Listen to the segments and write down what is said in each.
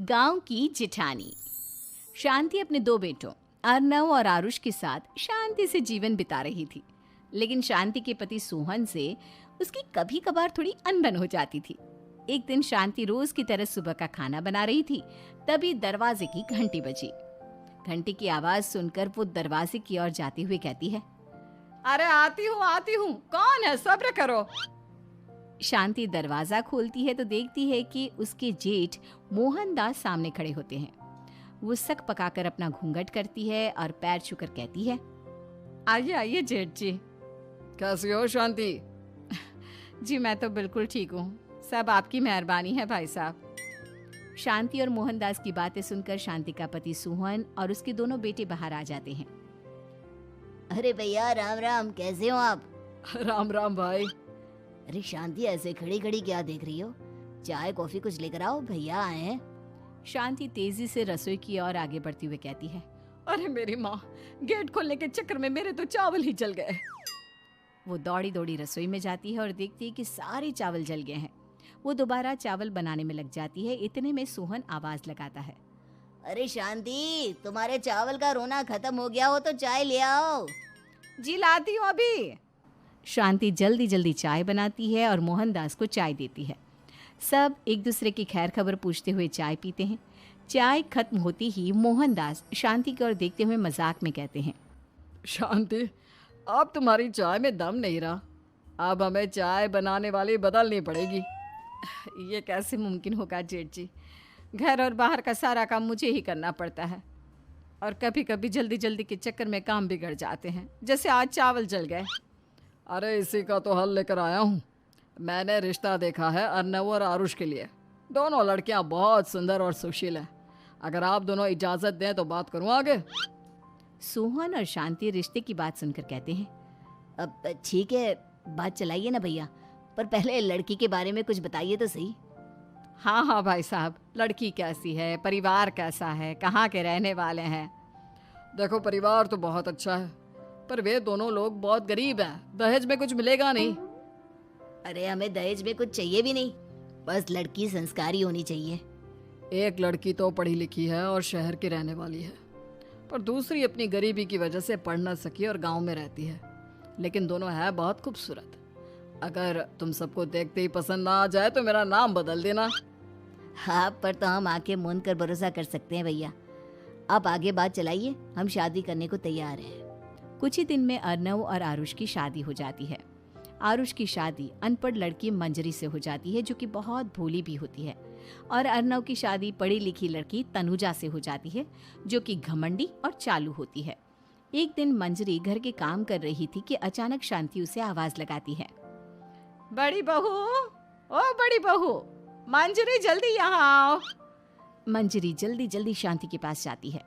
गांव की जिठानी। शांति अपने दो बेटों अर्नव और आरुष के साथ शांति से जीवन बिता रही थी, लेकिन शांति के पति सोहन से उसकी कभी कभार थोड़ी अनबन हो जाती थी। एक दिन शांति रोज की तरह सुबह का खाना बना रही थी, तभी दरवाजे की घंटी बजी। घंटी की आवाज सुनकर वो दरवाजे की ओर जाते हुए कहती है, अरे आती हूँ, कौन है, सब्र करो। शांति दरवाजा खोलती है तो देखती है कि उसके जेठ मोहनदास सामने खड़े होते हैं। वो सक पकाकर अपना घूंघट करती है और पैर छूकर कहती है, आइए आइए जेठ जी। कैसी हो शांति? जी मैं तो बिल्कुल ठीक हूँ, सब आपकी मेहरबानी है भाई साहब। शांति और मोहनदास की बातें सुनकर शांति का पति सोहन और उसके दोनों बेटे बाहर आ जाते हैं। अरे भैया राम राम, कैसे हो आप? राम राम भाई। अरे शांति, ऐसे खड़ी खड़ी क्या देख रही हो? चाय कॉफी कुछ लेकर आओ, भैया आए हैं। शांति तेजी से रसोई की ओर आगे बढ़ती हुई कहती है, अरे मेरी माँ, गेट खोलने के चक्कर में मेरे तो चावल ही जल गए। वो दौड़ी दौड़ी रसोई में जाती है और देखती है कि सारे चावल जल गए हैं। वो दोबारा चावल बनाने में लग जाती है। इतने में सोहन आवाज लगाता है, अरे शांति, तुम्हारे चावल का रोना खत्म हो गया हो तो चाय ले आओ। जी लाती हूँ अभी। शांति जल्दी जल्दी चाय बनाती है और मोहनदास को चाय देती है। सब एक दूसरे की खैर खबर पूछते हुए चाय पीते हैं। चाय खत्म होती ही मोहनदास शांति की ओर देखते हुए मजाक में कहते हैं, शांति, अब तुम्हारी चाय में दम नहीं रहा, अब हमें चाय बनाने वाली बदलनी पड़ेगी। ये कैसे मुमकिन होगा जेठ जी, घर और बाहर का सारा काम मुझे ही करना पड़ता है और कभी कभी जल्दी जल्दी के चक्कर में काम बिगड़ जाते हैं, जैसे आज चावल जल गए। अरे इसी का तो हल लेकर आया हूँ। मैंने रिश्ता देखा है अर्नव और आरुष के लिए। दोनों लड़कियाँ बहुत सुंदर और सुशील हैं। अगर आप दोनों इजाज़त दें तो बात करूँ आगे। सोहन और शांति रिश्ते की बात सुनकर कहते हैं, अब ठीक है, बात चलाइए ना भैया, पर पहले लड़की के बारे में कुछ बताइए तो सही। हाँ हाँ भाई साहब, लड़की कैसी है, परिवार कैसा है, कहाँ के रहने वाले हैं? देखो, परिवार तो बहुत अच्छा है, पर वे दोनों लोग बहुत गरीब हैं। दहेज में कुछ मिलेगा नहीं। अरे हमें दहेज में कुछ चाहिए भी नहीं, बस लड़की संस्कारी होनी चाहिए। एक लड़की तो पढ़ी लिखी है और शहर की रहने वाली है, पर दूसरी अपनी गरीबी की वजह से पढ़ न सकी और गांव में रहती है, लेकिन दोनों है बहुत खूबसूरत। अगर तुम सबको देखते ही पसंद ना आ जाए तो मेरा नाम बदल देना। हाँ, पर तो हम आंखें मूंद कर भरोसा कर सकते हैं भैया। आप आगे बात चलाइए, हम शादी करने को तैयार हैं। कुछ ही दिन में अर्नव और आरुष की शादी हो जाती है। आरुष की शादी अनपढ़ लड़की मंजरी से हो जाती है, जो कि बहुत भोली भी होती है, और अर्नव की शादी पढ़ी लिखी लड़की तनुजा से हो जाती है, जो कि घमंडी और चालू होती है। एक दिन मंजरी घर के काम कर रही थी कि अचानक शांति उसे आवाज लगाती है, बड़ी बहू, ओ बड़ी बहू, मंजरी जल्दी यहाँ आओ। मंजरी जल्दी जल्दी शांति के पास जाती है।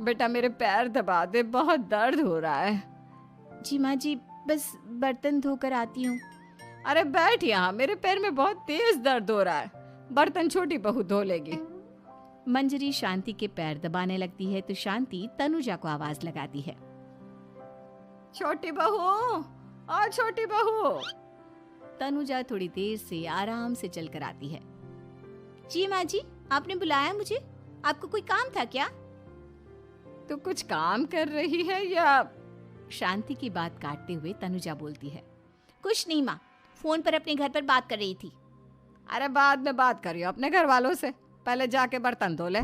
बेटा मेरे पैर दबा दे, बहुत दर्द हो रहा है। जी माँ जी, बस बर्तन धोकर आती हूँ। अरे बैठ यहाँ, मेरे पैर में बहुत तेज दर्द हो रहा है, बर्तन छोटी बहू धो लेगी। मंजरी शांति के पैर दबाने लगती है तो शांति तनुजा को आवाज लगाती है, छोटी बहू, ओ छोटी बहू। तनुजा थोड़ी देर से आराम से चलकर आती है। जी माँ जी, आपने बुलाया मुझे? आपको कोई काम था क्या? तू कुछ काम कर रही है या? शांति की बात काटते हुए तनुजा बोलती है, कुछ नहीं माँ, फोन पर अपने घर पर बात कर रही थी। अरे बाद में बात करियो अपने घर वालों से, पहले जाके बर्तन धो ले।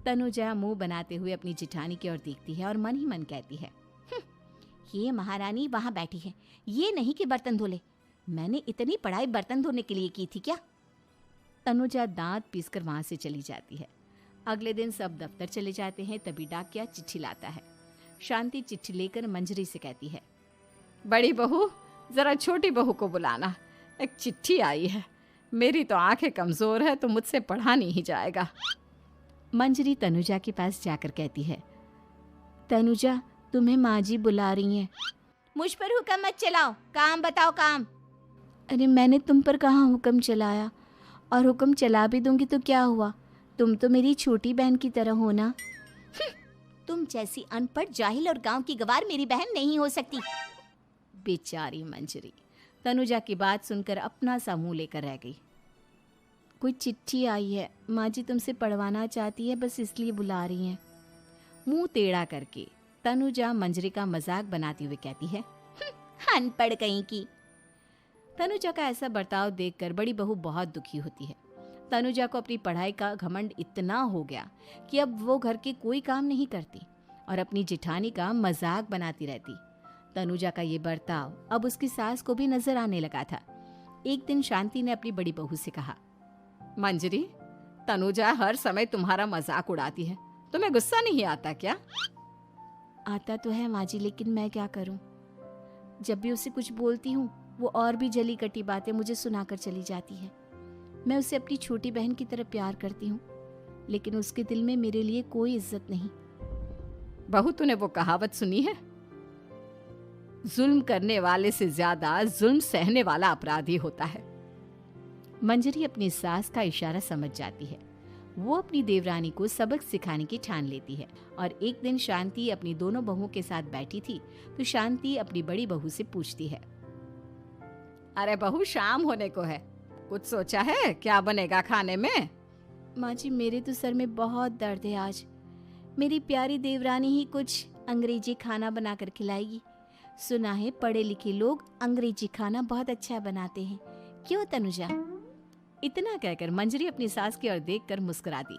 तनुजा मुंह बनाते हुए अपनी जिठानी की ओर देखती है और मन ही मन कहती है, ये महारानी वहाँ बैठी है, ये नहीं कि बर्तन धो ले। मैंने इतनी पढ़ाई बर्तन धोने के लिए की थी क्या? तनुजा दांत पीसकर वहां से चली जाती है। अगले दिन सब दफ्तर चले जाते हैं, तभी डाकिया चिट्ठी लाता है। शांति चिट्ठी लेकर मंजरी से कहती है, बड़ी बहू, जरा छोटी बहू को बुलाना, एक चिट्ठी आई है। मेरी तो आंखें कमजोर है तो मुझसे पढ़ा नहीं जाएगा। मंजरी तनुजा के पास जाकर कहती है, तनुजा, तुम्हें माँ जी बुला रही हैं। मुझ पर हुक्म मत चलाओ, काम बताओ काम। अरे मैंने तुम पर कहाँ हुक्म चलाया, और हुक्म चला भी दूंगी तो क्या हुआ, तुम तो मेरी छोटी बहन की तरह हो ना। तुम जैसी अनपढ़, जाहिल और गांव की गवार मेरी बहन नहीं हो सकती। बेचारी मंजरी तनुजा की बात सुनकर अपना सा मुंह लेकर रह गई। कोई चिट्ठी आई है, माँ जी तुमसे पढ़वाना चाहती है, बस इसलिए बुला रही हैं। मुंह टेढ़ा करके तनुजा मंजरी का मजाक बनाती हुए कहती है, अनपढ़ कहीं की। तनुजा का ऐसा बर्ताव देखकर बड़ी बहू बहुत दुखी होती है। तनुजा को अपनी पढ़ाई का घमंड इतना हो गया कि अब वो घर के कोई काम नहीं करती और अपनी जिठानी का मजाक बनाती रहती। तनुजा का ये बर्ताव अब उसकी सास को भी नजर आने लगा था। एक दिन शांति ने अपनी बड़ी बहू से कहा, मंजरी, तनुजा हर समय तुम्हारा मजाक उड़ाती है, तुम्हें गुस्सा नहीं आता क्या? आता तो है माँ जी, लेकिन मैं क्या करूं? जब भी उसे कुछ बोलती हूँ वो और भी जली कटी बातें मुझे सुनाकर चली जाती है। मैं उसे अपनी छोटी बहन की तरह प्यार करती हूँ, लेकिन उसके दिल में मेरे लिए कोई इज्जत नहीं। बहू, तूने वो कहावत सुनी है, जुल्म करने वाले से ज्यादा जुल्म सहने वाला अपराधी होता है। मंजरी अपनी सास का इशारा समझ जाती है। वो अपनी देवरानी को सबक सिखाने की ठान लेती है और एक दिन शांति अपनी दोनों बहुओं के साथ बैठी थी तो शांति अपनी बड़ी बहू से पूछती है, अरे बहू, शाम होने को है, कुछ सोचा है क्या बनेगा खाने में? माँ जी, मेरे तो सर में बहुत दर्द है आज। मेरी प्यारी देवरानी ही कुछ अंग्रेजी खाना बनाकर खिलाएगी। सुना है पढ़े लिखे लोग अंग्रेजी खाना बहुत अच्छा बनाते हैं, क्यों तनुजा? इतना कहकर मंजरी अपनी सास की ओर देखकर मुस्कुरा दी।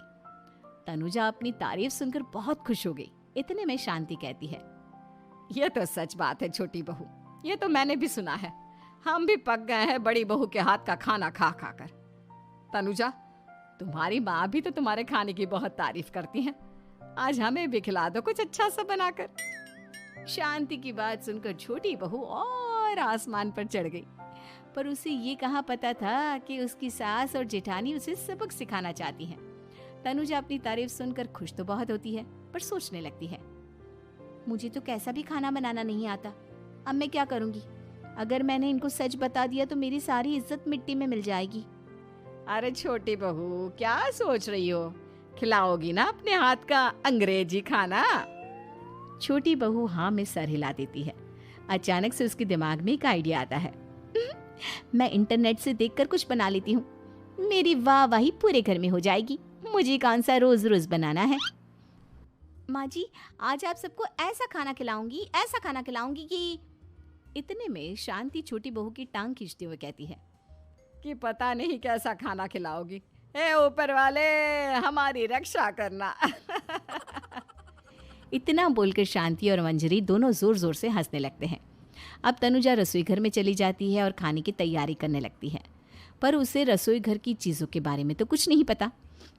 तनुजा अपनी तारीफ सुनकर बहुत खुश हो गई। इतने में शांति कहती है, यह तो सच बात है छोटी बहू, ये तो मैंने भी सुना है। हम भी पक गए हैं बड़ी बहू के हाथ का खाना खा खा कर। तनुजा, तुम्हारी माँ भी तो तुम्हारे खाने की बहुत तारीफ करती हैं। आज हमें भी खिला दो कुछ अच्छा सा बनाकर। शांति की बात सुनकर छोटी बहू और आसमान पर चढ़ गई, पर उसे ये कहाँ पता था कि उसकी सास और जेठानी उसे सबक सिखाना चाहती हैं। तनुजा अपनी तारीफ सुनकर खुश तो बहुत होती है, पर सोचने लगती है, मुझे तो कैसा भी खाना बनाना नहीं आता। अब मैं क्या करूंगी? अगर मैंने इनको सच बता दिया तो मेरी सारी इज्जत मिट्टी में मिल जाएगी। अरे छोटी बहू, क्या सोच रही हो? खिलाओगी ना अपने हाथ का अंग्रेजी खाना? छोटी बहू हाँ में सर हिला देती है। अचानक से उसके दिमाग में एक आइडिया आता है। मैं इंटरनेट से देखकर कुछ बना लेती हूँ, मेरी वाहवाही पूरे घर में हो जाएगी। मुझे कौन सा रोज रोज बनाना है। माँ जी, आज आप सबको ऐसा खाना खिलाऊंगी, ऐसा खाना खिलाऊंगी कि। इतने में शांति छोटी बहू की टांग खींचते हुए कहती है कि पता नहीं कैसा खाना खिलाओगी। ए ऊपर वाले, हमारी रक्षा करना। इतना बोलकर शांति और मंजरी दोनों जोर जोर से हंसने लगते हैं। अब तनुजा रसोई घर में चली जाती है और खाने की तैयारी करने लगती है, पर उसे रसोई घर की चीज़ों के बारे में तो कुछ नहीं पता।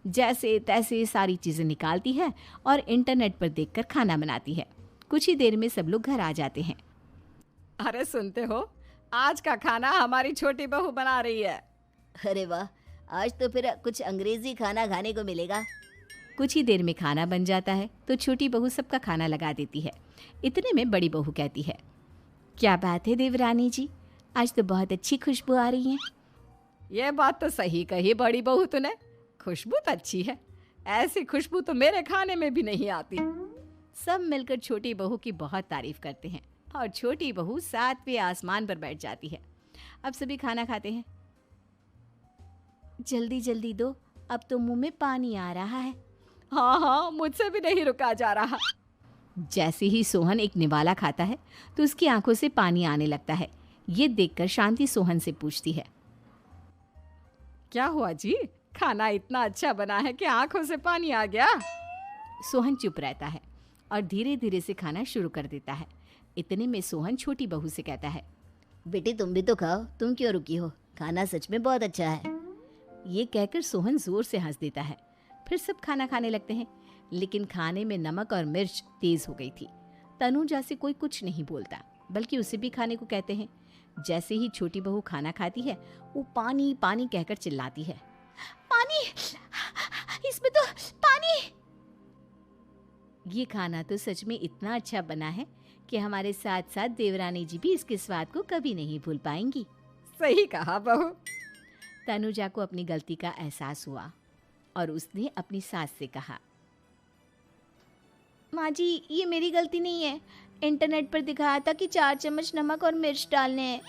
जैसे तैसे सारी चीज़ें निकालती है और इंटरनेट पर देखकर खाना बनाती है। कुछ ही देर में सब लोग घर आ जाते हैं। अरे सुनते हो, आज का खाना हमारी छोटी बहू बना रही है। अरे वाह, आज तो फिर कुछ अंग्रेजी खाना खाने को मिलेगा। कुछ ही देर में खाना बन जाता है तो छोटी बहू सबका खाना लगा देती है। इतने में बड़ी बहू कहती है, क्या बात है देवरानी जी, आज तो बहुत अच्छी खुशबू आ रही है। ये बात तो सही कही बड़ी बहू तूने, खुशबू तो अच्छी है। ऐसी खुशबू तो मेरे खाने में भी नहीं आती। सब मिलकर छोटी बहू की बहुत तारीफ करते हैं और छोटी बहू 7वें आसमान पर बैठ जाती है। अब सभी खाना खाते हैं। जल्दी जल्दी दो, अब तो मुंह में पानी आ रहा है। हाँ हाँ, मुझसे भी नहीं रुका जा रहा। जैसे ही सोहन एक निवाला खाता है तो उसकी आंखों से पानी आने लगता है। ये देखकर शांति सोहन से पूछती है, क्या हुआ जी, खाना इतना अच्छा बना है कि आंखों से पानी आ गया? सोहन चुप रहता है और धीरे धीरे से खाना शुरू कर देता है। इतने में सोहन छोटी बहू से कहता है, बेटी तुम भी तो खाओ, तुम क्यों रुकी हो? खाना सच में बहुत अच्छा है। ये कहकर सोहन जोर से हंस देता है। फिर सब खाना खाने लगते हैं, लेकिन खाने में नमक और मिर्च तेज हो गई थी। तनुजा से कोई कुछ नहीं बोलता, बल्कि उसे भी खाने को कहते हैं। जैसे ही छोटी बहू खाना खाती है वो पानी पानी कहकर चिल्लाती है, पानी, इसमें तो पानी। ये खाना तो सच में इतना अच्छा बना है कि हमारे साथ साथ देवरानी जी भी इसके स्वाद को कभी नहीं भूल पाएंगी। सही कहा बहू। तनुजा को अपनी गलती का एहसास हुआ और उसने अपनी सास से कहा, माँ जी ये मेरी गलती नहीं है, इंटरनेट पर दिखाया था कि 4 चम्मच नमक और मिर्च डालने हैं।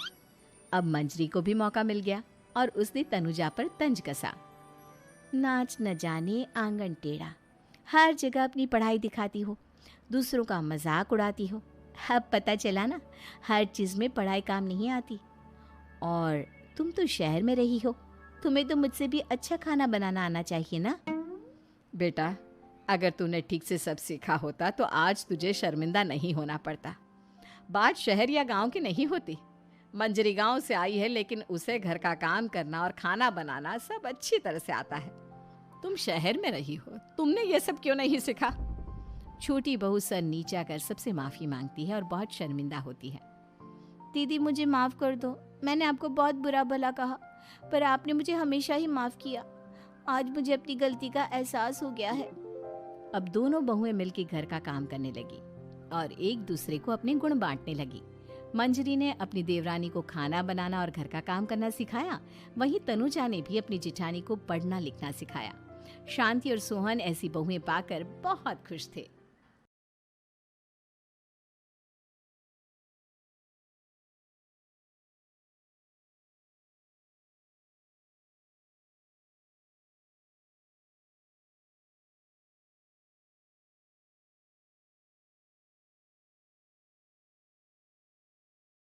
अब मंजरी को भी मौका मिल गया और उसने तनुजा पर तंज कसा। नाच न जाने आंगन टेढ़ा, हर जगह अपनी पढ़ाई दिखाती हो, दूसरों का मजाक उड़ाती हो। अब पता चला ना, हर चीज़ में पढ़ाई काम नहीं आती। और तुम तो शहर में रही हो, तुम्हें तो मुझसे भी अच्छा खाना बनाना आना चाहिए ना। बेटा, अगर तूने ठीक से सब सीखा होता तो आज तुझे शर्मिंदा नहीं होना पड़ता। बात शहर या गांव की नहीं होती। मंजरी गांव से आई है, लेकिन उसे घर का काम करना और खाना बनाना सब अच्छी तरह से आता है। तुम शहर में रही हो, तुमने ये सब क्यों नहीं सीखा? छोटी बहू सर नीचा कर सबसे माफ़ी मांगती है और बहुत शर्मिंदा होती है। दीदी मुझे माफ़ कर दो, मैंने आपको बहुत बुरा भला कहा, पर आपने मुझे हमेशा ही माफ़ किया। आज मुझे अपनी गलती का एहसास हो गया है। अब दोनों बहुएं मिलकर घर का काम करने लगी और एक दूसरे को अपने गुण बांटने लगी। मंजरी ने अपनी देवरानी को खाना बनाना और घर का काम करना सिखाया, वहीं तनुजा ने भी अपनी जिठानी को पढ़ना लिखना सिखाया। शांति और सोहन ऐसी बहुएं पाकर बहुत खुश थे।